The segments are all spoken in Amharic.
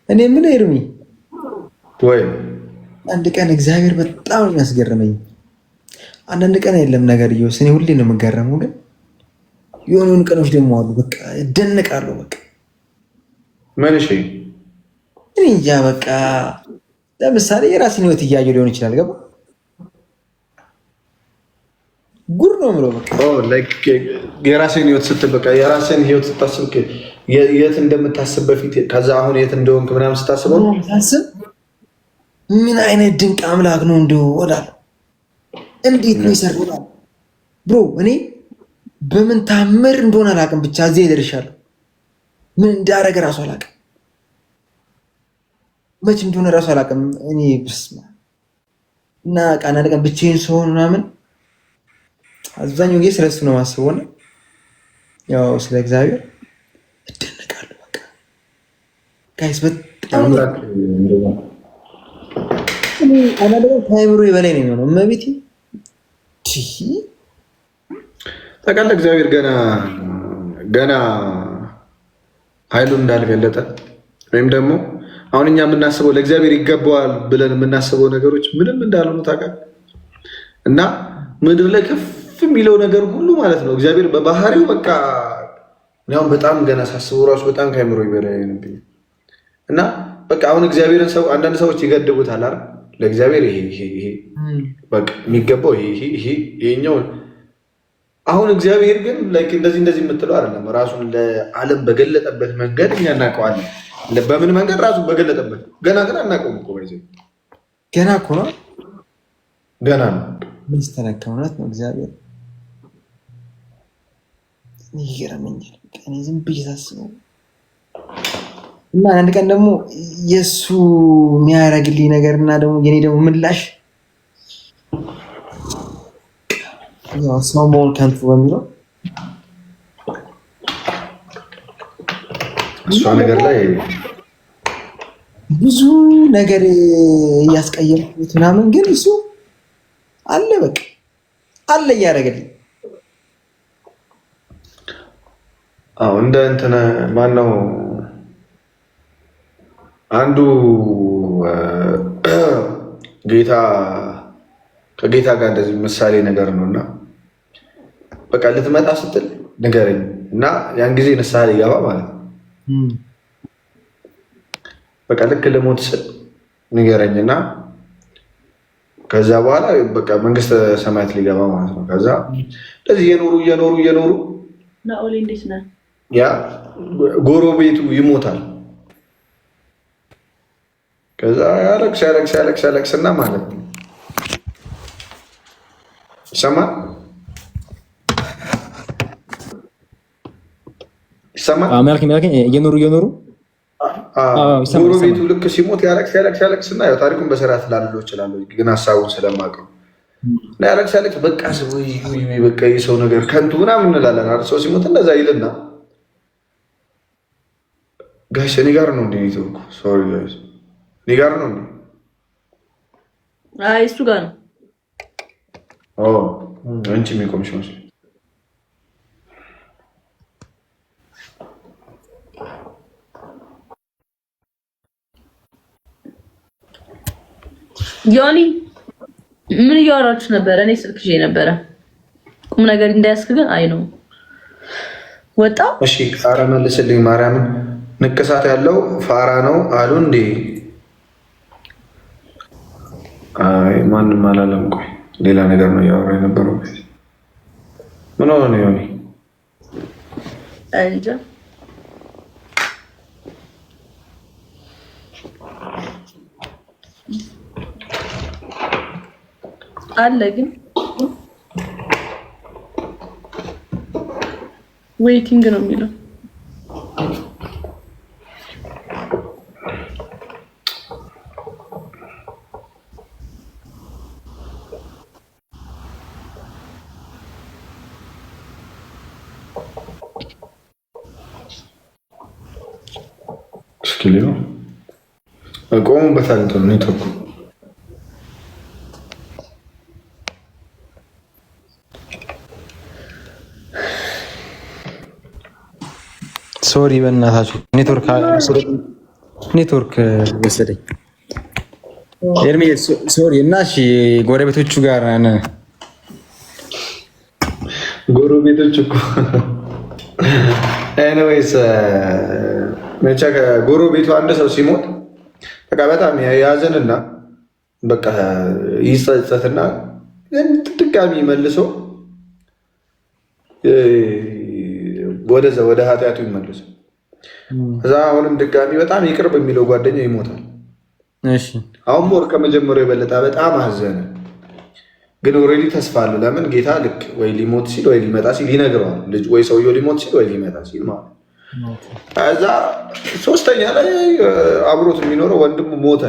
እኔ ምን ኤርሚ ወይ አንድ ቀን እግዚአብሔር በጣም የሚያስገርመኝ አንዳንድ ቀን የለም ነገር እየወስ እኔ ሁሌ ነው የምገረመው፣ ግን የሆኑን ቀኖች ደግሞ አሉ በቃ እደነቃለሁ። በቃ ምን እሺ፣ እኔ እንጃ በቃ ለምሳሌ የራስን ህይወት እያየሁ ሊሆን ይችላል። ገባ ጉር ነው ምለው በቃ የራስን ህይወት ስትል በቃ የራስን ህይወት ስታስብ የት እንደምታስብ በፊት ከዛ አሁን የት እንደሆንክ ምናምን ስታስበው ሳስብ ምን አይነት ድንቅ አምላክ ነው እንደው እላለሁ። እንዴት ነው ይሰራል ብሮ። እኔ በምን ታምር እንደሆነ አላውቅም፣ ብቻ እዚህ ይደርሻለሁ። ምን እንዳደረገ ራሱ አላውቅም፣ መች እንደሆነ ራሱ አላውቅም። እኔ ብስማ እና ቃና ቀን ብቻዬን ስሆን ምናምን አብዛኛው ጊዜ ስለሱ ነው የማስበው እና ያው ስለ እግዚአብሔር እደነቃለሁ። በቃ ጋይስ በጣም ከአእምሮ በላይ ነው የሚሆነው። እመቤቴ ታውቃለህ፣ እግዚአብሔር ገና ኃይሉን እንዳልገለጠ ወይም ደግሞ አሁን እኛ የምናስበው ለእግዚአብሔር ይገባዋል ብለን የምናስበው ነገሮች ምንም እንዳልሆኑ ታውቃለህ። እና ምድር ላይ ከፍ የሚለው ነገር ሁሉ ማለት ነው እግዚአብሔር በባህሪው በቃ አሁን በጣም ገና ሳስበው ራሱ በጣም ከአእምሮ በላይ ነብኝ። እና በቃ አሁን እግዚአብሔርን ሰው አንዳንድ ሰዎች ይገድቡታል አይደል? ለእግዚአብሔር ይሄ በቃ የሚገባው ይሄኛው። አሁን እግዚአብሔር ግን እንደዚህ የምትለው አይደለም። ራሱን ለዓለም በገለጠበት መንገድ እኛ እናውቀዋለን። በምን መንገድ? ራሱን በገለጠበት ገና ግን አናውቀውም እኮ ባይዘ ገና እኮ ነው ገና ነው ሚስተነካ እውነት ነው። እግዚአብሔር ይገርመኛል። እኔ ዝም ብዬ ሳስበው እና አንድ ቀን ደግሞ የእሱ የሚያደርግልኝ ነገር እና ደግሞ የኔ ደግሞ ምላሽ ሰው መሆን ከንቱ በሚለው እሷ ነገር ላይ ብዙ ነገር እያስቀየምኩት ምናምን፣ ግን እሱ አለ በቃ አለ እያደረገልኝ። አዎ እንደ እንትን ማነው አንዱ ከጌታ ጋር እንደዚህ ምሳሌ ነገር ነው እና በቃ ልትመጣ ስትል ንገረኝ እና ያን ጊዜ ንስሐ ሊገባ ማለት ነው። በቃ ልክ ልሞት ስል ንገረኝ እና ከዛ በኋላ በቃ መንግስተ ሰማያት ሊገባ ማለት ነው። ከዛ እንደዚህ እየኖሩ ናኦል እንዴት ነህ? ያ ጎረቤቱ ይሞታል። ከዛ ያለቅስና ማለት ነው ይሰማል እየኖሩ ጎረቤቱ ልክ ሲሞት ያለቅስና ያው ታሪኩን በስርዓት ላልለው እችላለሁ፣ ግን ሀሳቡን ስለማውቀው እና ያለቅስ በቃ በቃ የሰው ነገር ከንቱ ምናምን እንላለን አይደል? ሰው ሲሞት እንደዛ ይልና ጋሽ እኔ ጋር ነው እንደ ኔትወርኩ ሶሪ ጋይስ እኔ ጋር ነው እንደ አይ እሱ ጋር ነው። አንቺ የሚቆምሽ መስሎኝ ዮኒ ምን እያወራችሁ ነበረ? እኔ ስልክ ይዤ ነበረ። ቁም ነገር እንዳያስክ ግን አይ ነው ወጣ። እሺ ፋራ መልስልኝ። ማርያምን ንቅሳት ያለው ፋራ ነው አሉ እንዴ? አይ ማንም አላለም። ቆይ ሌላ ነገር ነው እያወራ የነበረው። ምን ሆነ ነው ዮኒ? እንጃ አለ ግን ዌይቲንግ ነው የሚለው። እስኪ ሊሆን ቆሙበታል እንትን ኔትወርኩ ሶሪ በእናታችሁ ኔትወርክ ኔትወርክ ወሰደኝ። ኤርሚ ሶሪ። እና እሺ ጎረቤቶቹ ጋር ጎረቤቶቹ እኮ ኤኒዌይስ መቻ ጎረቤቱ አንድ ሰው ሲሞት በቃ በጣም ያዘንና በቃ ይጸጸትና ድጋሚ መልሶ ወደ ኃጢአቱ ይመልሱ። እዛ አሁንም ድጋሚ በጣም ይቅርብ የሚለው ጓደኛው ይሞታል። አሁን ሞር ከመጀመሪያው የበለጠ በጣም አዘነ። ግን ኦልሬዲ ተስፋ አለው። ለምን ጌታ ልክ ወይ ሊሞት ሲል ወይ ሊመጣ ሲል ይነግረዋል። ልጅ ወይ ሰውየው ሊሞት ሲል ወይ ሊመጣ ሲል ማለት እዛ ሶስተኛ ላይ አብሮት የሚኖረው ወንድሙ ሞተ።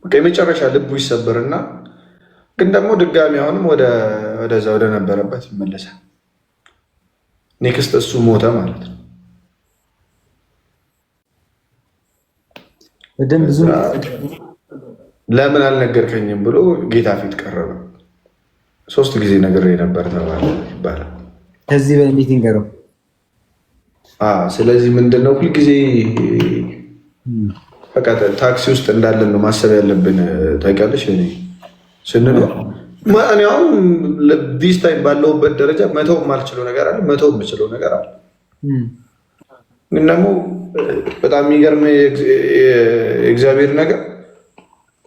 የመጨረሻ ልቡ ይሰበርና ግን ደግሞ ድጋሚ አሁንም ወደዛ ወደ ነበረበት ይመለሳል። ኔክስት እሱ ሞተ ማለት ነው። ለምን አልነገርከኝም ብሎ ጌታ ፊት ቀረበ። 3 ጊዜ ነግሬ ነበር ተባለ ይባላል። ከዚህ በፊት ንገረው። ስለዚህ ምንድነው ሁልጊዜ በቃ ታክሲ ውስጥ እንዳለን ነው ማሰብ ያለብን። ታውቂያለሽ ስንኖር እኔ አሁን ዲስ ታይም ባለሁበት ደረጃ መተው የማልችለው ነገር አለ፣ መተው የምችለው ነገር አለ። ግን ደግሞ በጣም የሚገርም የእግዚአብሔር ነገር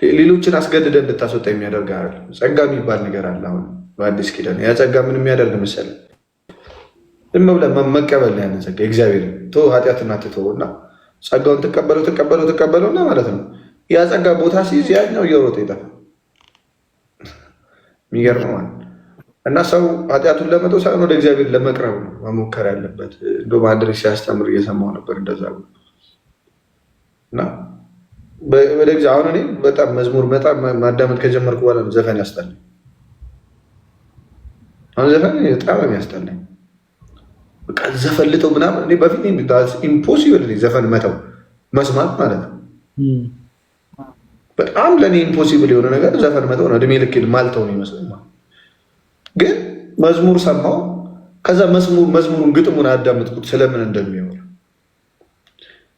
ሌሎችን አስገድደ እንድታስወጣ የሚያደርግ ጸጋ የሚባል ነገር አለ። አሁን በአዲስ ኪዳን ያ ጸጋ ምን የሚያደርግ መሰለህ? ዝም ብለህ መቀበል ነው። ያንን ጸጋ እግዚአብሔር ኃጢአትን አትተው እና ጸጋውን ትቀበለውና ማለት ነው። ያ ጸጋ ቦታ ሲይዝ ያኛው እየሮጠ ይጠፋል። የሚገርም ማለት እና ሰው ኃጢአቱን ለመተው ሳይሆን ወደ እግዚአብሔር ለመቅረብ ነው መሞከር ያለበት። እንደውም አንድ ሲያስተምር እየሰማሁ ነበር እንደዛ እና ወደ እግዚአብሔር አሁን እኔ በጣም መዝሙር በጣም ማዳመጥ ከጀመርኩ በኋላ ነው ዘፈን ያስጠላኝ። አሁን ዘፈን በጣም የሚያስጠላኝ በቃ ዘፈን ልተው ምናምን እኔ በፊት ኢምፖሲብል ዘፈን መተው መስማት ማለት ነው። በጣም ለእኔ ኢምፖሲብል የሆነ ነገር ዘፈን መተው ነው። እድሜ ልክ ማልተው ነው ይመስለኝ። ግን መዝሙር ሰማሁ። ከዛ መዝሙሩን ግጥሙን አዳምጥኩት ስለምን እንደሚሆን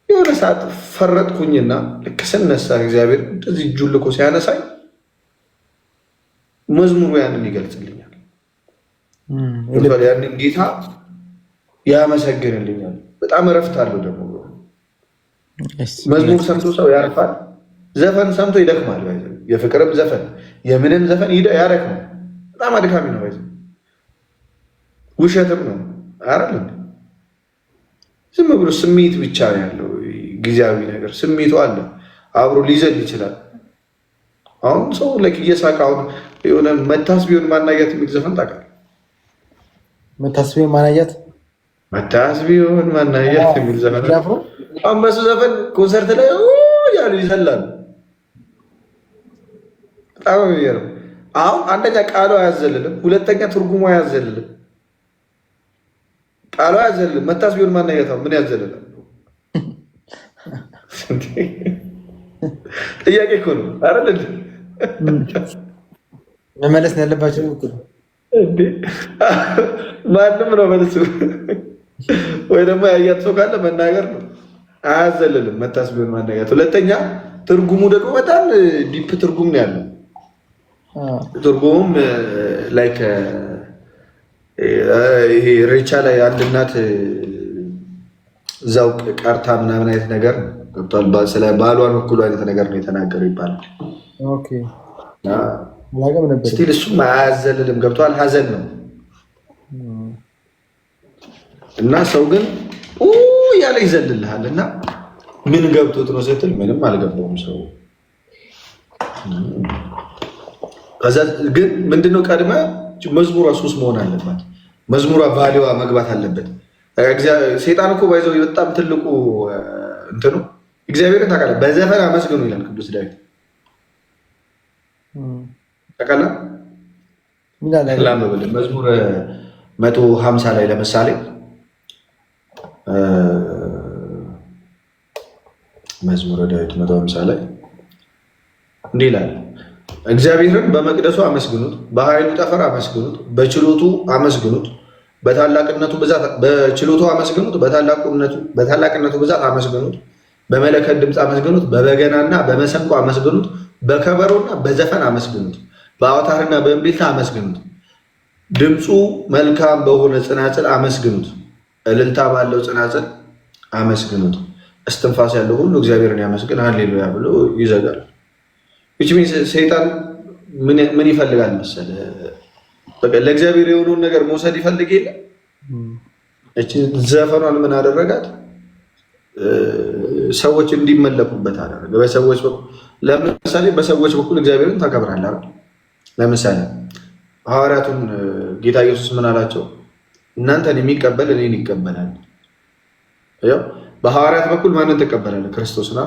የሆነ ሰዓት ፈረጥኩኝና ልክ ስነሳ እግዚአብሔር እንደዚህ እጁን ልኮ ሲያነሳኝ መዝሙሩ ያንን ይገልጽልኛል። ያንን ጌታ ያመሰግንልኛል። በጣም እረፍት አለው። ደግሞ መዝሙር ሰምቶ ሰው ያርፋል። ዘፈን ሰምቶ ይደክማል። የፍቅርም ዘፈን የምንም ዘፈን ያደክማል። በጣም አድካሚ ነው። ውሸትም ነው አይደል? ዝም ብሎ ስሜት ብቻ ነው ያለው። ጊዜያዊ ነገር ስሜቱ አለ፣ አብሮ ሊዘል ይችላል። አሁን ሰው እየሳቀ አሁን የሆነ መታስ ቢሆን ማናያት የሚል ዘፈን ታውቃለህ? መታስ ቢሆን ማናያት የሚል ዘፈን አሁን በሱ ዘፈን ኮንሰርት ላይ ያሉ ይዘላሉ። በጣም የሚገርም። አሁን አንደኛ ቃሉ አያዘልልም፣ ሁለተኛ ትርጉሙ አያዘልልም። ቃሉ አያዘልልም። መታስ ቢሆን ማናያት ምን ያዘልላል? ጥያቄ እኮ ነው አይደል? መመለስ ነው ያለባቸው። ማንም ነው መልሱ፣ ወይ ደግሞ ያያት ሰው ካለ መናገር ነው። አያዘልልም መታስ ቢሆን ማናያት። ሁለተኛ ትርጉሙ ደግሞ በጣም ዲፕ ትርጉም ነው ያለው። ትርጉሙም ላይክ ይሄ ሬቻ ላይ አንድ እናት እዛው ቀርታ ምናምን አይነት ነገር ገብቷል። ስለ ባሏን እኩሉ አይነት ነገር ነው የተናገረው ይባላል። ስቲል እሱም አያዘልልም። ገብቷል። ሀዘን ነው እና ሰው ግን እያለ ይዘልልሃል እና ምን ገብቶት ነው ስትል ምንም አልገባውም ሰው። ከዛ ግን ምንድነው ቀድመ መዝሙሯ ሱስ መሆን አለባት። መዝሙሯ ቫሊዋ መግባት አለበት። ሴጣን እኮ ባይዘው በጣም ትልቁ እንትኑ እግዚአብሔርን ታውቃለህ፣ በዘፈን አመስግኑ ይላል ቅዱስ ዳዊት። ታውቃለህ መዝሙር 150 ላይ ለምሳሌ መዝሙረ ዳዊት 150 ላይ እንዲህ ይላል፣ እግዚአብሔርን በመቅደሱ አመስግኑት፣ በኃይሉ ጠፈር አመስግኑት፣ በችሎቱ አመስግኑት፣ በታላቅነቱ ብዛት በችሎታው አመስግኑት፣ በታላቅነቱ ብዛት አመስግኑት፣ በመለከት ድምፅ አመስግኑት፣ በበገናና በመሰንቆ አመስግኑት፣ በከበሮና በዘፈን አመስግኑት፣ በአውታርና በእምቢልታ አመስግኑት፣ ድምፁ መልካም በሆነ ጽናጽል አመስግኑት፣ እልልታ ባለው ጽናጽል አመስግኑት። እስትንፋስ ያለው ሁሉ እግዚአብሔርን ያመስግን ሃሌሉያ ብሎ ይዘጋል። ሰይጣን ምን ይፈልጋል መሰለ? በቃ ለእግዚአብሔር የሆነውን ነገር መውሰድ ይፈልግ የለ። እቺ ዘፈኗን ምን አደረጋት? ሰዎች እንዲመለኩበት አደረገ። በሰዎች በኩል ለምሳሌ በሰዎች በኩል እግዚአብሔርን ታከብራለህ አይደል? ለምሳሌ ሐዋርያቱን ጌታ ኢየሱስ ምን አላቸው? እናንተን የሚቀበል እኔን ይቀበላል። ያው በሐዋርያት በኩል ማንን ትቀበላለህ? ክርስቶስና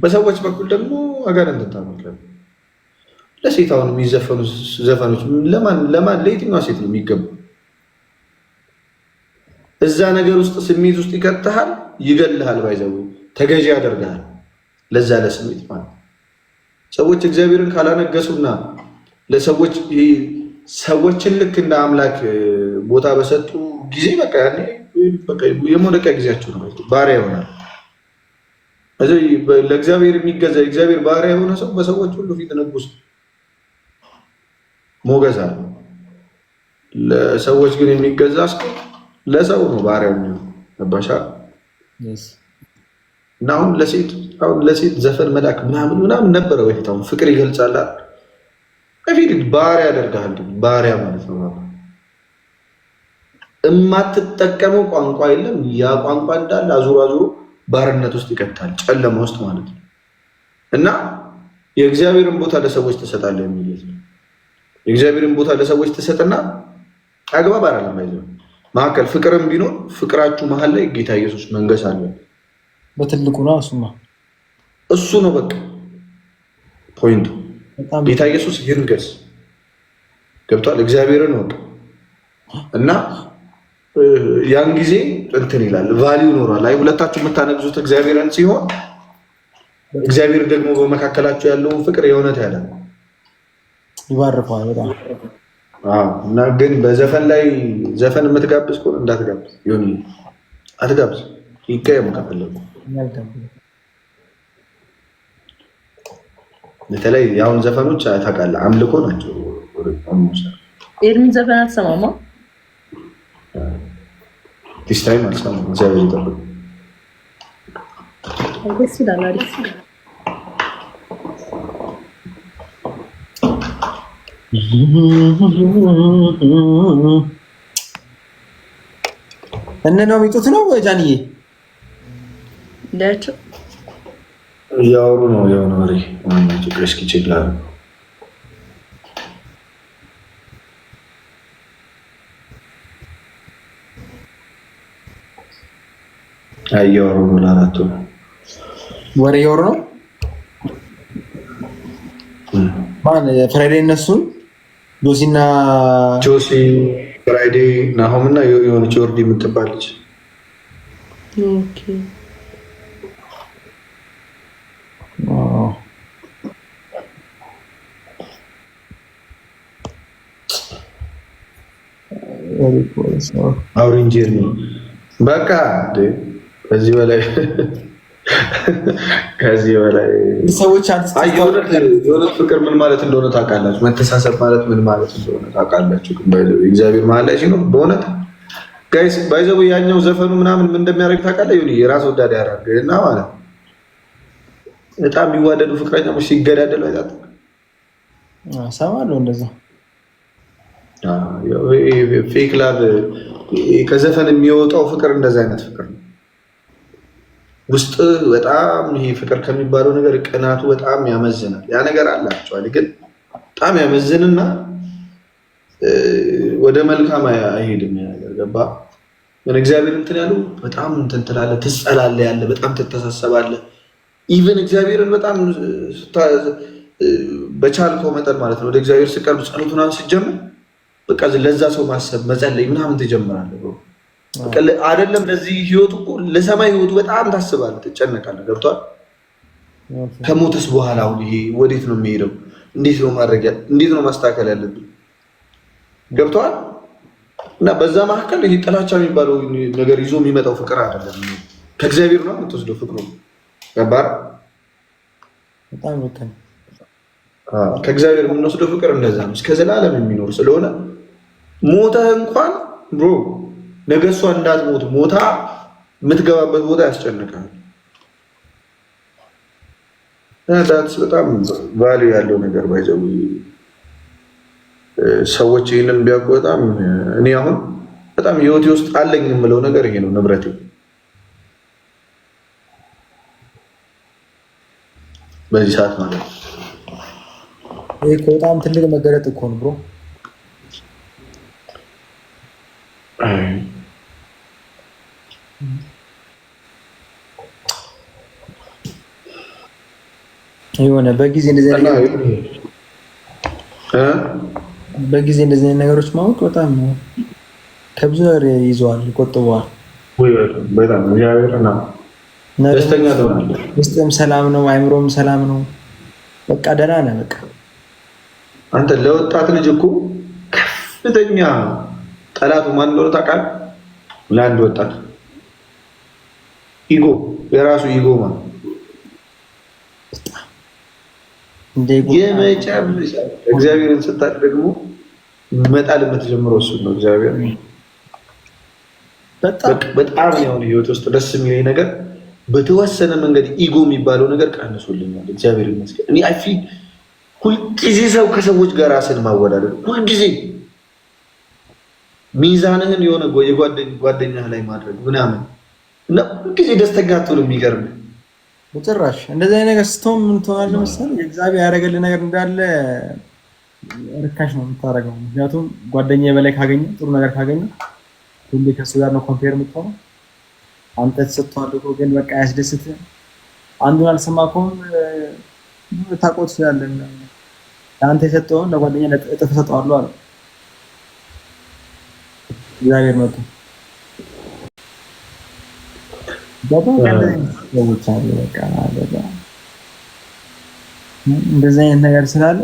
በሰዎች በኩል ደግሞ አጋንንትን ታመልካለህ። ለሴት አሁን የሚዘፈኑ ዘፈኖች ለማን ለየትኛዋ ሴት ነው የሚገቡ? እዛ ነገር ውስጥ ስሜት ውስጥ ይከትሃል፣ ይገልሃል፣ ባይዘው ተገዢ ያደርግሃል ለዛ ለስሜት ማለት። ሰዎች እግዚአብሔርን ካላነገሱና ለሰዎች ሰዎችን ልክ እንደ አምላክ ቦታ በሰጡ ጊዜ በቃ ያኔ የመውደቂያ ጊዜያቸው ነው። ባሪያ ይሆናል። ለእግዚአብሔር የሚገዛ እግዚአብሔር ባሪያ የሆነ ሰው በሰዎች ሁሉ ፊት ንጉስ ሞገስ አለ። ለሰዎች ግን የሚገዛ ሰው ለሰው ነው ባሪያው ነው። አባሻ እና አሁን ለሴት ዘፈን መላክ ምናምን ነበረ በፊት። አሁን ፍቅር ይገልጻል በፊት ባሪያ ያደርጋል። ባሪያ ማለት ነው እማትጠቀመው ቋንቋ የለም። ያ ቋንቋ እንዳለ አዙሮ ባርነት ውስጥ ይከታል፣ ጨለማ ውስጥ ማለት ነው። እና የእግዚአብሔርን ቦታ ለሰዎች ትሰጣለህ የሚል ነው። የእግዚአብሔርን ቦታ ለሰዎች ትሰጥና አግባብ አይደለም አይደለም። መካከል ፍቅርም ቢኖር ፍቅራችሁ መሀል ላይ ጌታ ኢየሱስ መንገስ አለ። በትልቁ ነው እሱ ነው በቃ ፖይንቱ። ጌታ ኢየሱስ ይንገስ። ገብቷል። እግዚአብሔርን ወቅ እና ያን ጊዜ እንትን ይላል ቫልዩ ኖሯል። አይ ሁለታችሁ የምታነግዙት እግዚአብሔርን ሲሆን እግዚአብሔር ደግሞ በመካከላችሁ ያለውን ፍቅር የእውነት ያለ ይባርካል በጣም። እና ግን በዘፈን ላይ ዘፈን የምትጋብዝ ከሆነ እንዳትጋብዝ፣ ይሁን አትጋብዝ። ይቀየሙ ከፈለጉ በተለይ ያሁን ዘፈኖች ታውቃለህ አምልኮ ናቸው። ኤርሚን ዘፈን አትሰማማ? ዲስ ታይም አልሰማም። እግዚአብሔር ይጠብቅ። ደስ ይላል። አሪፍ እነ ነው የሚጡት ነው ጃንዬ እንዳያቸው እያወሩ ነው የሆነ ወሬ ማናቸው እስኪ ይችላል እያወሩ ነው ለአራቱ ወሬ እያወሩ ነው። ማን ፍራይዴ? እነሱን ጆሲና ጆሲ ፍራይዴ ናሆም እና የሆነች ወርዲ የምትባለች ኦኬ አውሪንጀር ነው በቃ ከዚህ በላይ ሰዎች የእውነት ፍቅር ምን ማለት እንደሆነ ታውቃላችሁ። መተሳሰብ ማለት ምን ማለት እንደሆነ ታውቃላችሁ። እግዚአብሔር መሀል ላይ ሲኖር በእውነት ጋይስ ባይዘው ያኛው ዘፈኑ ምናምን ምን እንደሚያደርግ ታውቃለህ? ይሁን የራስ ወዳድ ያደርግ እና ማለት በጣም የሚዋደዱ ፍቅረኛሞች ሲገዳደሉ አይጣጥ ሰማለሁ እንደዛ ፌክ ላቭ ከዘፈን የሚወጣው ፍቅር እንደዛ አይነት ፍቅር ነው። ውስጥ በጣም ይሄ ፍቅር ከሚባለው ነገር ቅናቱ በጣም ያመዝናል። ያ ነገር አላቸዋል ግን በጣም ያመዝንና ወደ መልካም አይሄድም። ያ ነገር ገባ። ግን እግዚአብሔር እንትን ያለው በጣም እንትን ትላለህ፣ ትጸላለህ፣ ያለ በጣም ትተሳሰባለህ። ኢቭን እግዚአብሔርን በጣም በቻልከው መጠን ማለት ነው ወደ እግዚአብሔር ስቀርብ ጸሎቱን ስትጀምር በቃ ለዛ ሰው ማሰብ መጸለይ ምናምን ትጀምራለህ። አይደለም ለዚህ ህይወቱ እኮ ለሰማይ ህይወቱ በጣም ታስባለህ፣ ትጨነቃለህ። ገብቷል። ከሞተስ በኋላ አሁን ይሄ ወዴት ነው የሚሄደው? እንዴት ነው ማድረግ እንዴት ነው ማስተካከል ያለብን? ገብቷል። እና በዛ መካከል ይሄ ጥላቻ የሚባለው ነገር ይዞ የሚመጣው ፍቅር አይደለም። ከእግዚአብሔር ነው የምትወስደው ፍቅሩ። ገባህ? በጣም ልክ ነው። ከእግዚአብሔር የምንወስደው ፍቅር እንደዛ ነው፣ እስከ ዘላለም የሚኖር ስለሆነ ሞተህ እንኳን ብሮ ነገ እሷ እንዳትሞት ሞታ የምትገባበት ቦታ ያስጨንቃል። ዳትስ በጣም ቫልዩ ያለው ነገር ባይዘው ሰዎች ይህንን ቢያውቁ በጣም እኔ አሁን በጣም ህይወቴ ውስጥ አለኝ የምለው ነገር ይሄ ነው። ንብረቴ በዚህ ሰዓት ማለት ነው። ይሄ በጣም ትልቅ መገለጥ እኮ ነው ብሮ። የሆነ በጊዜ እንደዚህ ነገሮች ማወቅ በጣም ከብዙ ነገር ይዘዋል፣ ይቆጥበዋል። በጣም ደስተኛ ትሆናለህ። ውስጥም ሰላም ነው፣ አይምሮም ሰላም ነው። በቃ ደህና ነህ። በቃ አንተ ለወጣት ልጅ እኮ ከፍተኛ ጠላቱ ማን እንደሆነ ታውቃለህ? ለአንድ ወጣት ኢጎ፣ የራሱ ኢጎ ማለት የመጨረሻ እግዚአብሔርን ስታቅ ደግሞ መጣል የምትጀምረው እሱ ነው። እግዚአብሔር በጣም የሆነ ህይወት ውስጥ ደስ የሚለኝ ነገር በተወሰነ መንገድ ኢጎ የሚባለው ነገር ቀንሶልኛል። እግዚአብሔር ይመስገን። እኔ አይ ፊል ሁልጊዜ ሰው ከሰዎች ጋር ራስን ማወዳደር፣ ሁልጊዜ ሚዛንህን የሆነ የጓደኛህ ላይ ማድረግ ምናምን እና ሁልጊዜ ደስተኛ አትሆንም። የሚገርም በጭራሽ እንደዚህ አይነት ነገር ስትሆን ምን ትሆናለህ መሰለህ? የእግዚአብሔር ያደረገልህ ነገር እንዳለ ርካሽ ነው የምታደርገው። ምክንያቱም ጓደኛ በላይ ካገኘ ጥሩ ነገር ካገኘ ሁሌ ከሱ ጋር ነው ኮምፔር የምትሆነው። አንተ ተሰጥቷል እኮ ግን በቃ ያስደስትህ። አንዱን አልሰማከውም ታውቀው ትችላለህ። ለአንተ የሰጠውን ለጓደኛ እጥፍ እሰጠዋለሁ አለ እግዚአብሔር መጥቶ። እንደዚህ አይነት ነገር ስላለ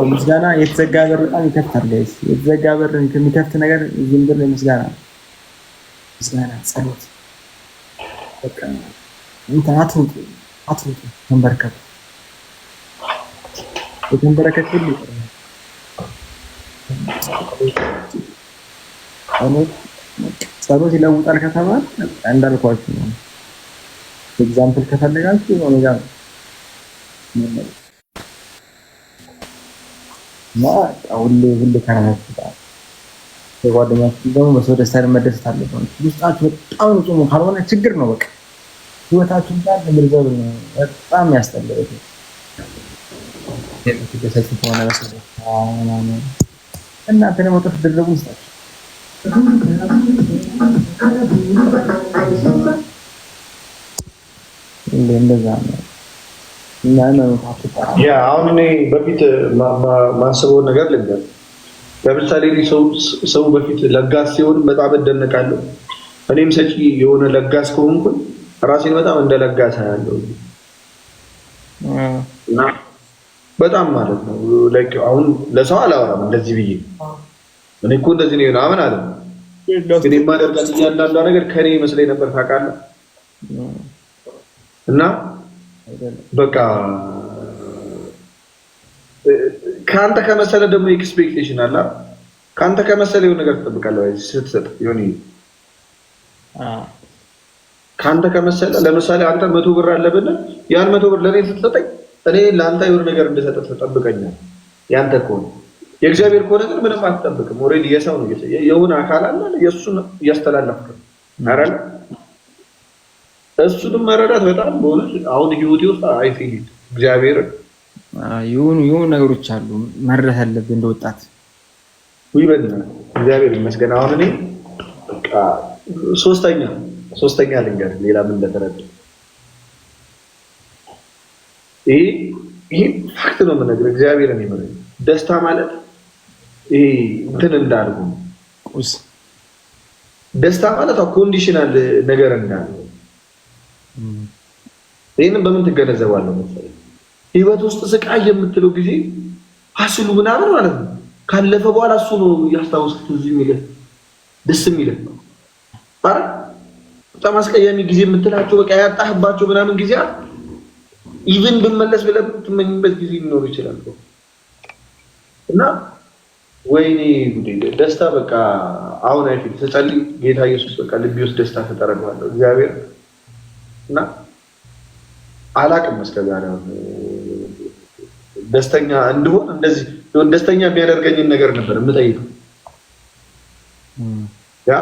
ምስጋና የተዘጋ በር በጣም ይከፍታል። የተዘጋ በር የሚከፍት ነገር ዝም ብሎ ምስጋና፣ ጸሎት፣ በቃ አትሩጡ፣ ተንበርከኩ። የተንበረከክ ሁሉ ጸሎት ይለውጣል ከተባለ እንዳልኳችሁ ነው። ኤግዛምፕል ከፈለጋችሁ ኦሜጋ ነው እና ሁሌ ከራሳችሁ ጋር ከጓደኛችሁ ደግሞ በሰው ደስታ መደሰት አለባችሁ። ውስጣችሁ በጣም ንጹህ ካልሆነ ችግር ነው። በቃ ህይወታችሁ ጋር ለምርዘብ ነው በጣም ያስጠላል። የምትደሰቱ ከሆነ በሰው እናንተ ደግሞ ተደረጉ ውስጣችሁ እንደዛ ነው። አሁን እኔ በፊት ማስበውን ነገር ልንገር። ለምሳሌ ሰው በፊት ለጋስ ሲሆን በጣም እደነቃለሁ። እኔም ሰጪ የሆነ ለጋስ ከሆንኩኝ ራሴን በጣም እንደ ለጋስ አያለሁ እና በጣም ማለት ነው። አሁን ለሰው አላወራም እንደዚህ ብዬ እኔ እኮ እንደዚህ ነው ምናምን አለ። ግን የማደርጋት እያንዳንዷ ነገር ከኔ ይመስለኝ ነበር ታውቃለህ። እና በቃ ከአንተ ከመሰለ ደግሞ ኤክስፔክቴሽን አለ። ከአንተ ከመሰለ የሆነ ነገር ትጠብቃለህ ወይ ስትሰጥ የሆነ ከአንተ ከመሰለ ለምሳሌ አንተ 100 ብር አለብን ያን 100 ብር ለኔ ስትሰጠኝ እኔ ለአንተ የሆነ ነገር እንድሰጥ ተጠብቀኛል። ያንተ ከሆነ የእግዚአብሔር ከሆነ ግን ምንም አትጠብቅም። ኦሬዲ የሰው ነው የሆነ አካል አለ የእሱን እያስተላለፍክ አይደል? እሱንም መረዳት በጣም በእውነት አሁን ህይወቴ ውስጥ አይፊል እግዚአብሔር የሆኑ ነገሮች አሉ መረዳት አለብህ እንደ ወጣት። ይበልና እግዚአብሔር ይመስገን። አሁን እኔ በቃ ሶስተኛ ልንገር ሌላ ምን እንደተረዳ ይሄ ፋክት ነው የምነግርህ። እግዚአብሔርን ይመረኝ። ደስታ ማለት ይሄ እንትን እንዳልኩ ደስታ ማለት ኮንዲሽናል ነገር እንዳልኩ። ይህንን በምን ትገነዘባለህ መሰለህ? ህይወት ውስጥ ስቃይ የምትለው ጊዜ ሀስሉ ምናምን ማለት ነው። ካለፈ በኋላ እሱ ነው ያስታውስክ እዚህ የሚልህ ደስ የሚልህ አረ በጣም አስቀያሚ ጊዜ የምትላቸው በቃ ያጣህባቸው ምናምን ጊዜ ኢቭን ብመለስ ብለህ የምትመኝበት ጊዜ ሊኖር ይችላል እና ወይኔ ጉዴ ደስታ በቃ አሁን አይፊል ተጸልይ ጌታ ኢየሱስ በቃ ልቤ ውስጥ ደስታ ተጠረቀዋለሁ እግዚአብሔር እና አላቅም እስከዛሬ ደስተኛ እንደሆን እንደዚህ ደስተኛ የሚያደርገኝን ነገር ነበር የምጠይቀው ያ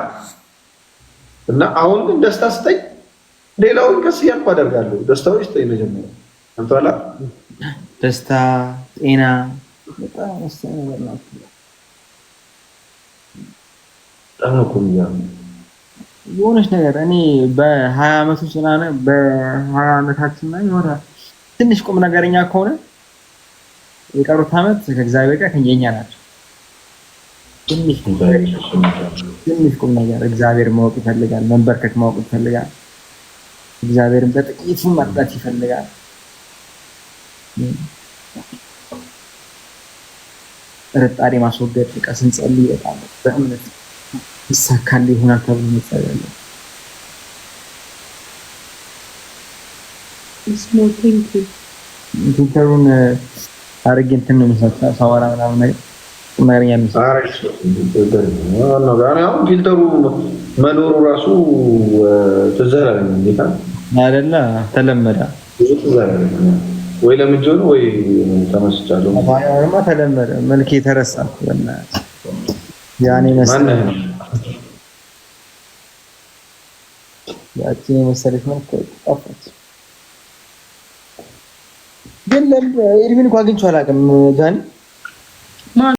እና አሁን ግን ደስታ ስጠኝ ሌላውን ቀስ እያልኩ አደርጋለሁ። ደስታው ይስጠኝ መጀመሪያ አንተላ ደስታ ጤና በጣም ወሳኝ ነገር ነው። የሆነች ነገር እኔ በ20 ዓመቱ ስለሆነ በ20 ዓመታችን ላይ የሆነ ትንሽ ቁም ነገረኛ ከሆነ የቀሩት ዓመት ከእግዚአብሔር ጋር ከኛ ናቸው። ትንሽ ቁም ነገር እግዚአብሔር ማወቅ ይፈልጋል፣ መንበርከክ ማወቅ ይፈልጋል፣ እግዚአብሔርን በጥቂቱ መርዳት ይፈልጋል። ጥርጣሬ ማስወገድ በቃ ስንጸልይ በጣም በእምነት ይሳካል ይሆናል ተብሎ ይጸልያል። ኢንተሩን አርግ እንትን ነው የሚሰጣው ሳወራ ምናምን ነገር ማርኛ ፊልተሩ መኖሩ ራሱ ተዘራኝ አይደለ ተለመደ ወይ ለምጆ ነው ወይ ተመስጫለሁ ባያማ ተለመደ መልክ የተረሳ እና ያኔ መሰለኝ ያቺ መሰለች መልክ ጠፋች። ግን ለምን ኤርሚን እንኳን አግኝቼው አላውቅም ጃኒ